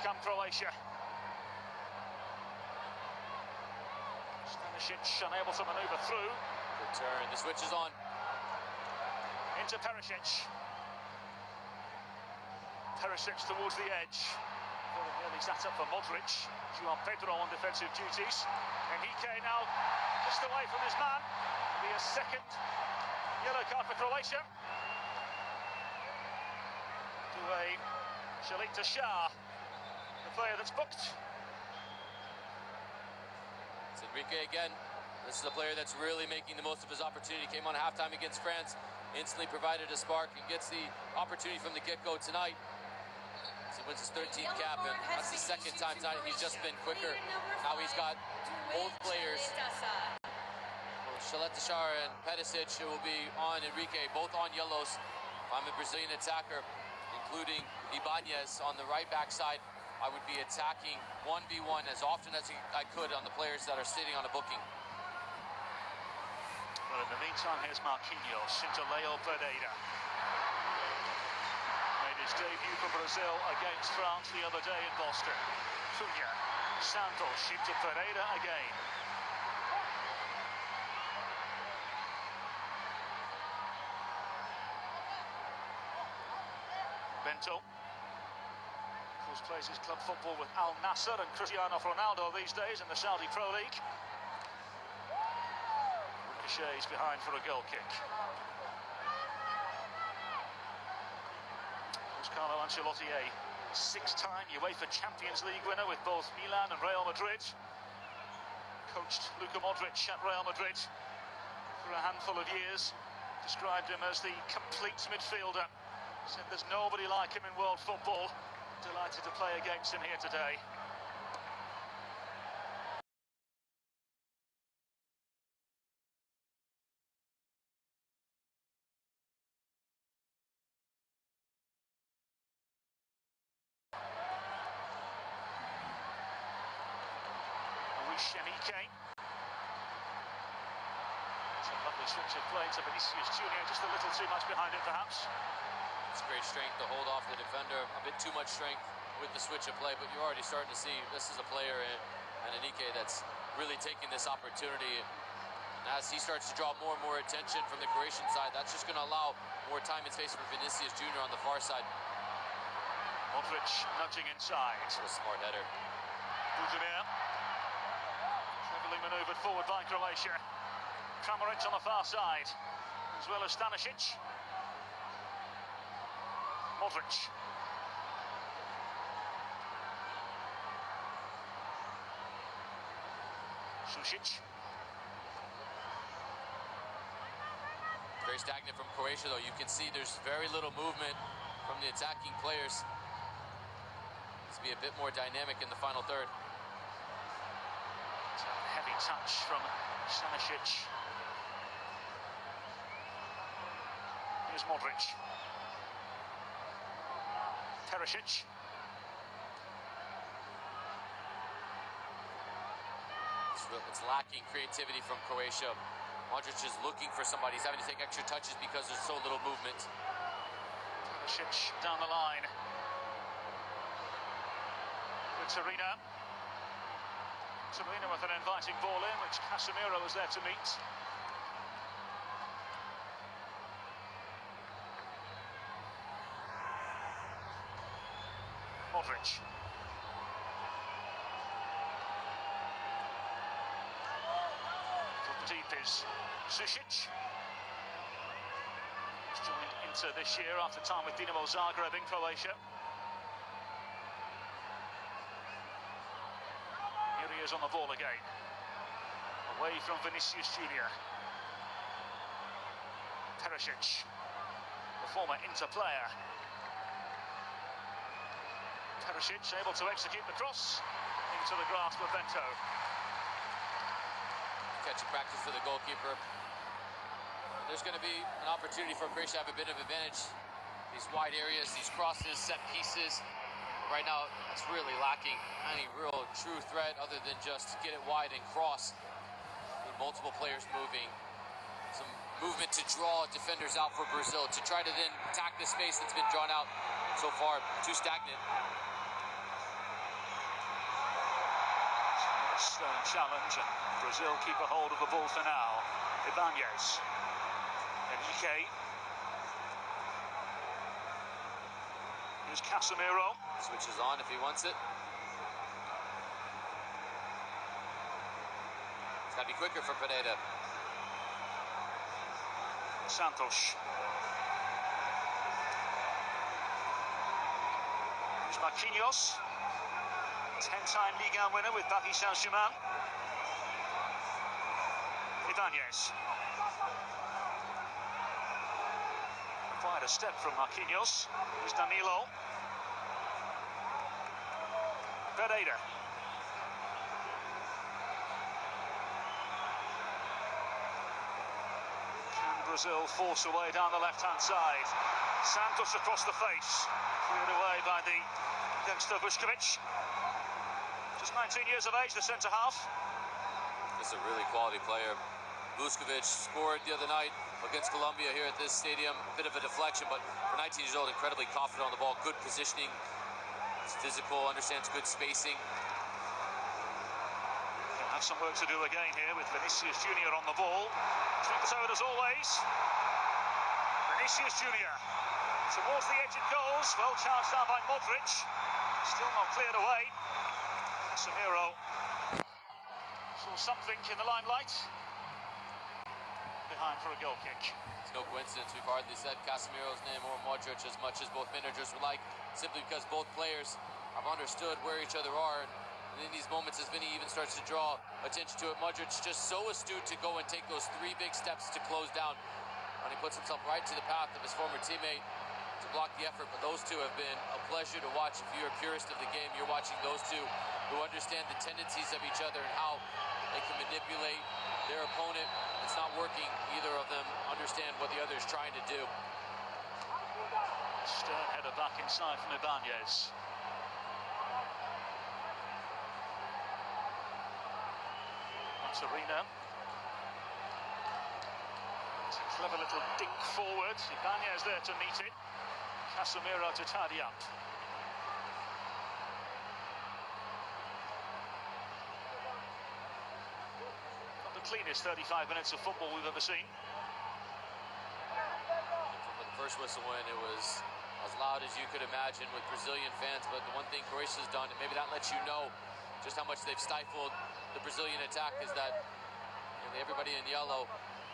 come Croatia. Stanisic unable to manoeuvre through. Good turn, the switch is on. Into Perisic. Perisic towards the edge. Very nearly sat up for Modric. João Pedro on defensive duties. Henrique now just away from his man. Be a second yellow card for Croatia. To a Shalita Shah, the player that's booked. It's Henrique again. This is a player that's really making the most of his opportunity. Came on halftime against France, instantly provided a spark and gets the opportunity from the get-go tonight. He wins his 13th cap, and that's the second time tonight he's just been quicker. Now he's got both players, Shalita Shah and Perisic, who will be on Henrique, both on yellows. If I'm a Brazilian attacker, including Ibanez on the right back side, I would be attacking 1v1 as often as I could on the players that are sitting on a booking. Well, in the meantime, here's Marquinhos into Leo Pereira. Made his debut for Brazil against France the other day in Boston. Cunha, Santos into Pereira again. Bento. Of course, plays his club football with Al Nassr and Cristiano Ronaldo these days in the Saudi Pro League. Ricochets behind for a goal kick. Of course, Carlo Ancelotti, a six-time UEFA Champions League winner with both Milan and Real Madrid. Coached Luka Modric at Real Madrid for a handful of years. Described him as the complete midfielder. Said there's nobody like him in world football. Delighted to play against him here today. Henrique. It's a lovely switch of play to Vinicius Junior, just a little too much behind it perhaps. It's great strength to hold off the defender, a bit too much strength with the switch of play, but you're already starting to see this is a player and Henrique that's really taking this opportunity. And as he starts to draw more and more attention from the Croatian side, that's just going to allow more time and space for Vinicius Junior on the far side. Modric nudging inside. What a smart header. Budimir. Cleverly manoeuvred forward by Croatia. Kramaric on the far side, as well as Stanisic. Modric. Sušić. Very stagnant from Croatia, though. You can see there's very little movement from the attacking players. Needs to be a bit more dynamic in the final third. It's a heavy touch from Stanisic. Here's Modric. Perisic. It's lacking creativity from Croatia. Modric is looking for somebody. He's having to take extra touches because there's so little movement. Perisic down the line. With Torino. Torino with an inviting ball in, which Casemiro was there to meet. Modric. Deep is Sušić. He's joined Inter this year after time with Dinamo Zagreb in Croatia. Here he is on the ball again. Away from Vinicius Junior. Perisic, the former Inter player. Perisic able to execute the cross into the grasp of Bento. Catch and practice for the goalkeeper. There's going to be an opportunity for Croatia to have a bit of advantage. These wide areas, these crosses, set pieces. Right now, it's really lacking any real true threat other than just get it wide and cross. Need multiple players moving. Some movement to draw defenders out for Brazil, to try to then attack the space that's been drawn out so far. Too stagnant. Stern challenge, and Brazil keep a hold of the ball for now. Ibanez. Enrique. Here's Casemiro. Switches on if he wants it. It's got to be quicker for Pineda. Santos. Here's Marquinhos. 10-time Ligue 1 winner with Paris Saint-Germain. Ibanez. Quite a step from Marquinhos. Here's Danilo. Pereira. Can Brazil force away down the left-hand side? Santos across the face. Cleared away by the youngster Vuskovic. Just 19 years of age, the centre-half. Just a really quality player. Vuskovic scored the other night against Colombia here at this stadium. A bit of a deflection, but for 19 years old, incredibly confident on the ball. Good positioning. He's physical, understands good spacing. He'll have some work to do again here with Vinicius Junior on the ball. Trips out as always. Vinicius Junior towards the edge it goes. Well charged down by Modric. Still not cleared away. Casemiro saw something in the limelight. Behind for a goal kick. It's no coincidence we've hardly said Casemiro's name or Modric as much as both managers would like, simply because both players have understood where each other are. And in these moments, as Vinny even starts to draw attention to it, Modric just so astute to go and take those 3 big steps to close down. And he puts himself right to the path of his former teammate to block the effort. But those two have been a pleasure to watch. If you're a purist of the game, you're watching those two who understand the tendencies of each other and how they can manipulate their opponent. It's not working. Either of them understand what the other is trying to do. Stern header back inside from Ibanez. That's Arena. It's a clever little dink forward. Ibanez there to meet it. Casemiro to tidy up. The cleanest 35 minutes of football we've ever seen. For the first whistle win, it was as loud as you could imagine with Brazilian fans, but the one thing Croatia's done, and maybe that lets you know just how much they've stifled the Brazilian attack, is that everybody in yellow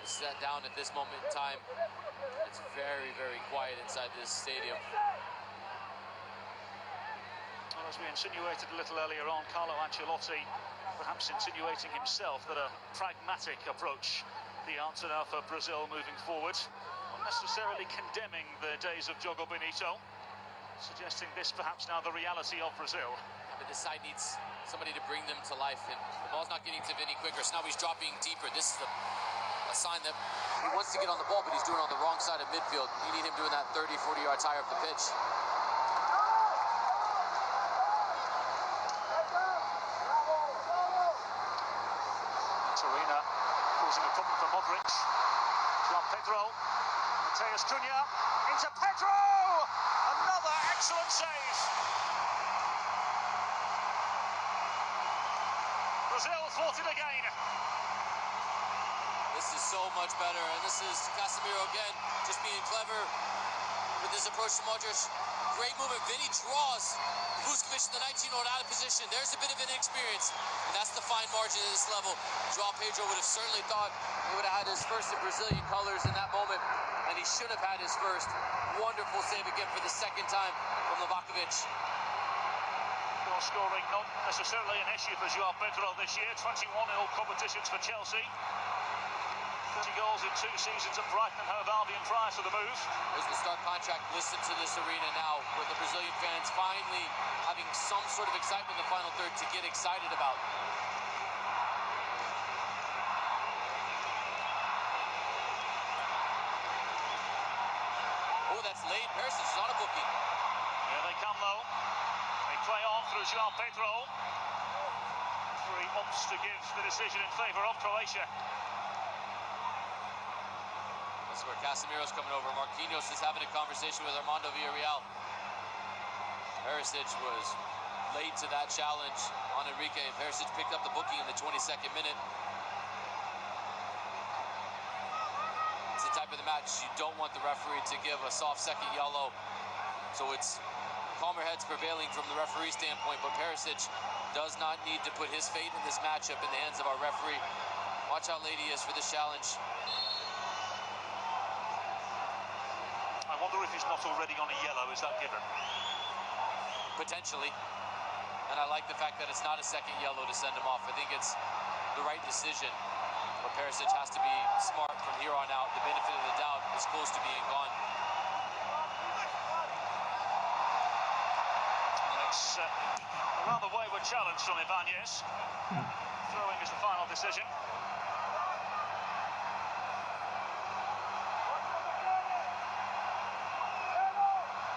is sat down at this moment in time. It's very, very quiet inside this stadium. Well, as we insinuated a little earlier on, Carlo Ancelotti perhaps insinuating himself that a pragmatic approach, the answer now for Brazil moving forward. Not necessarily condemning the days of Jogo Benito, suggesting this perhaps now the reality of Brazil. But this side needs somebody to bring them to life, and the ball's not getting to Vinny quicker, so now he's dropping deeper. This is a sign that he wants to get on the ball, but he's doing it on the wrong side of midfield. You need him doing that 30, 40 yards higher up the pitch. Arena causing a problem for Modric. João Pedro, Mateus Cunha, into Pedro! Another excellent save! Brazil thwarted again. This is so much better, and this is Casemiro again, just being clever with his approach to Modric. Great movement. Vinny draws Vuskovic, the 19-year-old, out of position. There's a bit of inexperience, and that's the fine margin at this level. João Pedro would have certainly thought he would have had his first in Brazilian colors in that moment, and he should have had his first. Wonderful save again for the second time from Novakovic. Goal scoring not necessarily an issue for João Pedro this year. 21 in all competitions for Chelsea. 30 goals in 2 seasons at Brighton and Hove Albion prior to the move. There's the start contract. Listen to this arena now, where the Brazilian fans finally having some sort of excitement in the final third to get excited about. Oh, that's late. Perisic is on a booking. Here they come though. They play on through João Pedro. Referee wants to give the decision in favour of Croatia. This is where Casemiro's coming over. Marquinhos is having a conversation with Armando Villarreal. Perisic was late to that challenge on Enrique. Perisic picked up the booking in the 22nd minute. It's the type of the match you don't want the referee to give a soft second yellow. So it's calmer heads prevailing from the referee standpoint, but Perisic does not need to put his fate in this matchup in the hands of our referee. Watch how late he is for this challenge. I wonder if he's not already on a yellow. Is that given? Potentially. And I like the fact that it's not a second yellow to send him off. I think it's the right decision. But Perisic has to be smart from here on out. The benefit of the doubt is close to being gone. And it's a rather wayward challenge from Ibanez. Throwing is the final decision.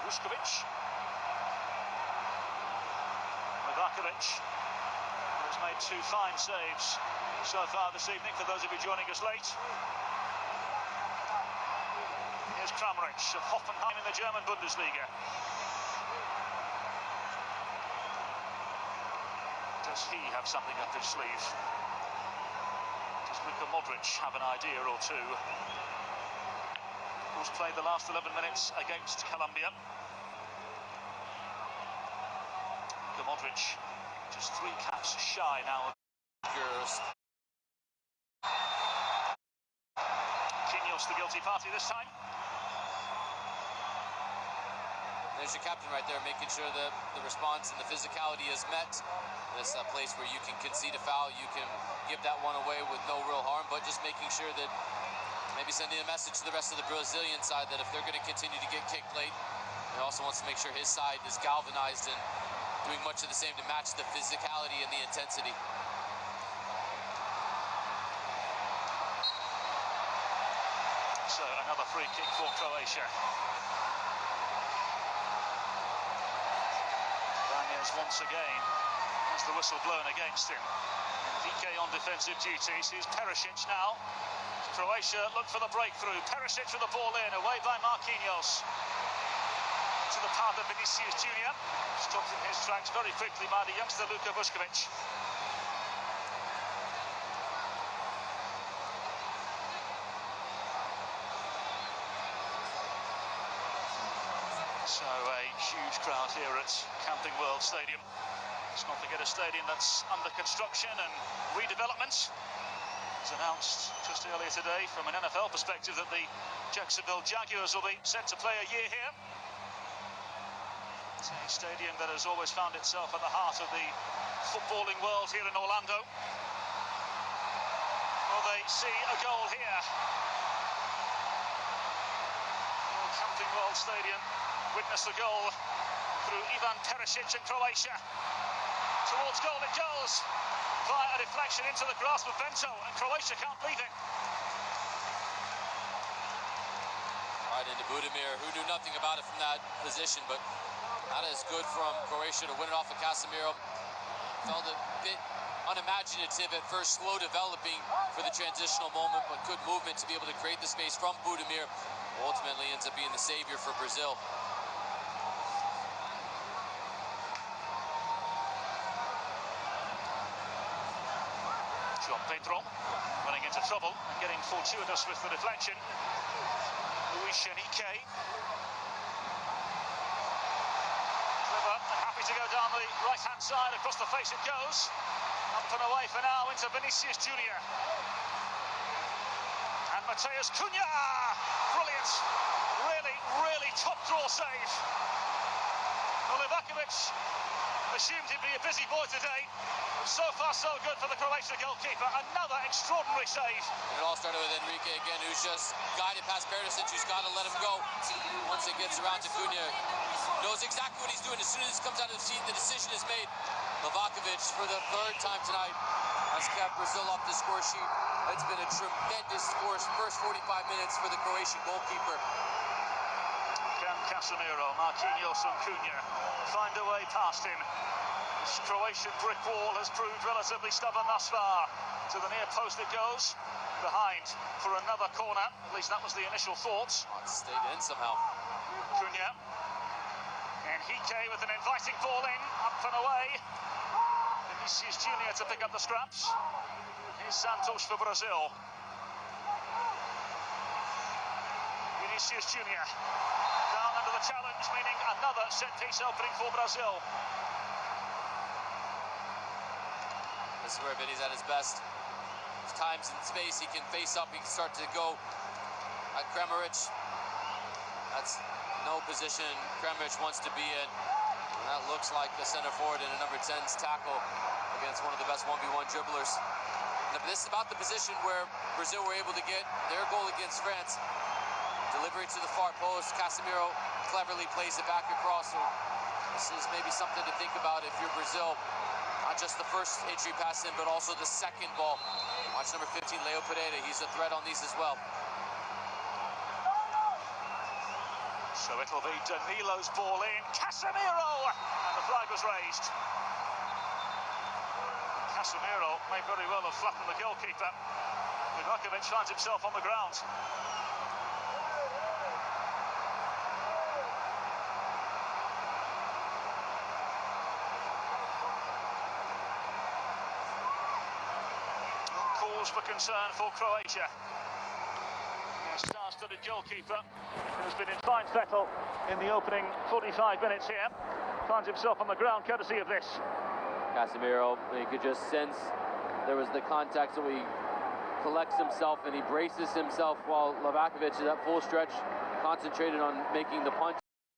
Vuskovic. Livakovic has made two fine saves so far this evening for those of you joining us late. Here's Kramaric of Hoffenheim in the German Bundesliga. Does he have something up his sleeve? Does Luka Modric have an idea or two? Who's played the last 11 minutes against Colombia? Luka Modric just 3 caps shy now. Quinhos the guilty party this time. There's your captain right there, making sure that the response and the physicality is met. This is a place where you can concede a foul, you can give that one away with no real harm, but just making sure that maybe sending a message to the rest of the Brazilian side that if they're going to continue to get kicked late, he also wants to make sure his side is galvanized and doing much of the same to match the physicality and the intensity. So another free kick for Croatia. Ibanez once again has the whistle blown against him. Enrique on defensive duties. Here's Perisic now. Croatia look for the breakthrough. Perisic with the ball in, away by Marquinhos. To the path of Vinicius Junior. Stopped in his tracks very quickly by the youngster Luka Vuskovic. So a huge crowd here at Camping World Stadium. Let's not forget a stadium that's under construction and redevelopment. It was announced just earlier today from an NFL perspective that the Jacksonville Jaguars will be set to play a year here. It's a stadium that has always found itself at the heart of the footballing world here in Orlando. Will they see a goal here? Well, Camping World Stadium witness the goal through Ivan Perisic in Croatia. Towards goal it goes via a deflection into the grasp of Bento, and Croatia can't believe it. Right into Budimir, who knew nothing about it from that position, but that is good from Croatia to win it off of Casemiro. Felt a bit unimaginative at first, slow developing for the transitional moment, but good movement to be able to create the space from Budimir. Ultimately ends up being the savior for Brazil. João Pedro running into trouble and getting fortuitous with the deflection. Luis Enrique. Clever and happy to go down the right-hand side. Across the face it goes. Up and away for now into Vinicius Junior. And Mateus Cunha. Brilliant. Really top draw save. Livakovic assumed he'd be a busy boy today. So far, so good for the Croatian goalkeeper. Another extraordinary save. And it all started with Enrique again, who's just guided past Perisic, who's got to let him go. Once it gets around to Cunha, knows exactly what he's doing. As soon as he comes out of the seat, the decision is made. Livakovic, for the 3rd time tonight, has kept Brazil off the score sheet. It's been a tremendous first 45 minutes for the Croatian goalkeeper. Can Casemiro, Marquinhos and Cunha find a way past him? This Croatian brick wall has proved relatively stubborn thus far. To the near post it goes. Behind for another corner. At least that was the initial thought. Oh, it stayed in somehow. Cunha. Enrique with an inviting ball in, up and away. Vinicius Junior to pick up the scraps. Here's Santos for Brazil. Vinicius Junior down under the challenge, meaning another set-piece opening for Brazil. This is where Vinny's at his best. There's times and space he can face up, he can start to go at Kramaric. That's no position Kramaric wants to be in. And that looks like the center forward in a number 10's tackle against one of the best 1v1 dribblers. And this is about the position where Brazil were able to get their goal against France. Delivery to the far post, Casemiro cleverly plays it back across. So this is maybe something to think about if you're Brazil. Not just the first entry pass in, but also the second ball. Watch number 15, Leo Pereira. He's a threat on these as well. So it'll be Danilo's ball in. Casemiro! And the flag was raised. Casemiro may very well have flattened the goalkeeper. Livakovic finds himself on the ground. Calls for concern for Croatia. A star-studded goalkeeper who's been in fine fettle in the opening 45 minutes here finds himself on the ground courtesy of this. Casemiro, you could just sense there was the contact, so he collects himself and he braces himself while Livakovic is at full stretch, concentrated on making the punch.